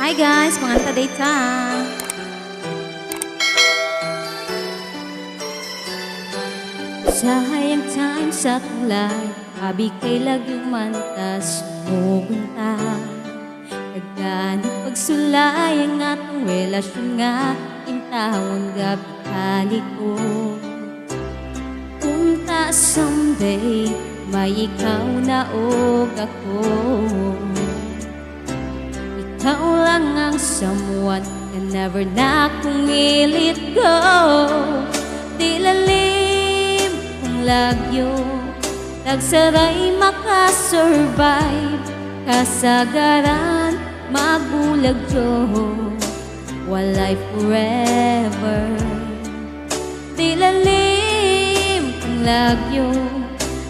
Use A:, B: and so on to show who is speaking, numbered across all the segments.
A: Hi guys, mga data. Sayang time sa tulay, abi kay lagyong mantas mugunta. Nagganit pagsulay ang atong relasyon nga, intawon gabi kalikot. Unta someday, may ikaw na og ako. Ikaw lang ang someone na never na akong i-let go. Di lalim kung lagyo, tagsaray makasurvive. Kasagaran magulagyo, walay forever. Di lalim kung lagyo,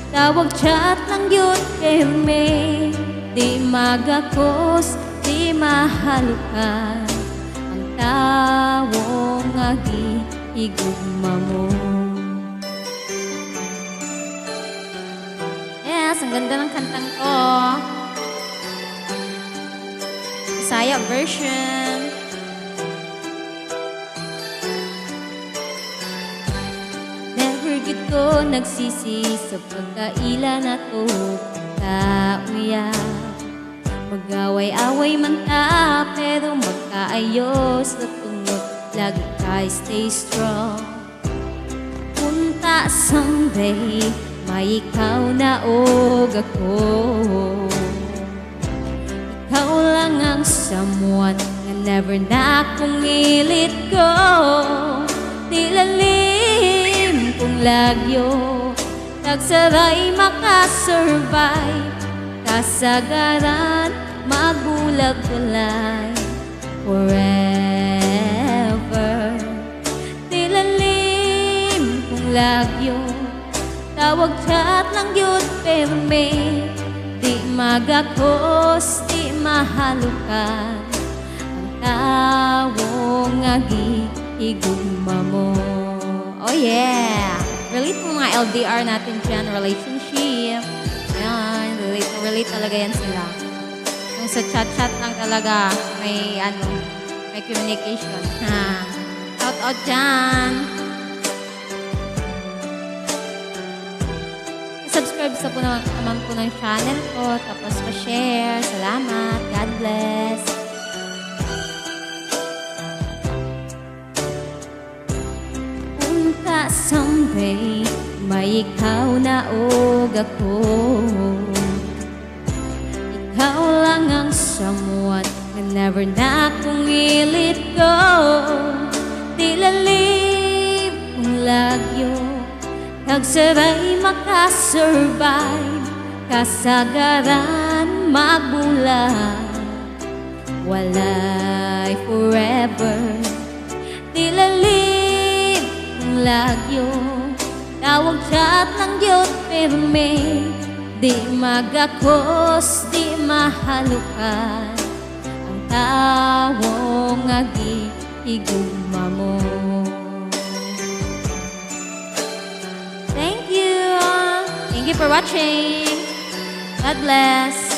A: tawag chat lang yun kay me. Di magakos, di mahalukan ang tawong agi-igugma mo. Yes, ang ganda ng kantang ko. Bisaya version. Never gid ko nagsisi sa pagkaila na to kauya. Mag-away-away man ta, pero magkaayos na tungod, lagi tayo stay strong. Punta someday, may ikaw na og ako. Ikaw lang ang someone na never na akong i-let go. Di lalim kung lagyo, tagsaray makasurvive. Kasagaran magulag-gulay forever. Di lalim kung lagyo, tawag chat lang yun pero me. Di magakos, di mahalukan ang tawong agi-igugma mo. Oh yeah! Relate mo mga LDR natin dyan, relationship. Ayan, relate talaga yan sila. Yung sa chat-chat lang talaga, may communication. Ha. Shout out dyan! Subscribe sa po naman po ng channel ko, tapos pa-share. Salamat. God bless. Punta someday, may ikaw na og ako. Ikaw lang ang someone na never na akong i-let go. Di lalim kung lagyo, tagsaray makasurvive. Kasagaran magbulag, walay forever. Di lalim kung lagyo, tawag chat lang yun pero me. Di magakos, di mahalukan ang tawong agi-igugma mo. Thank you for watching. God bless.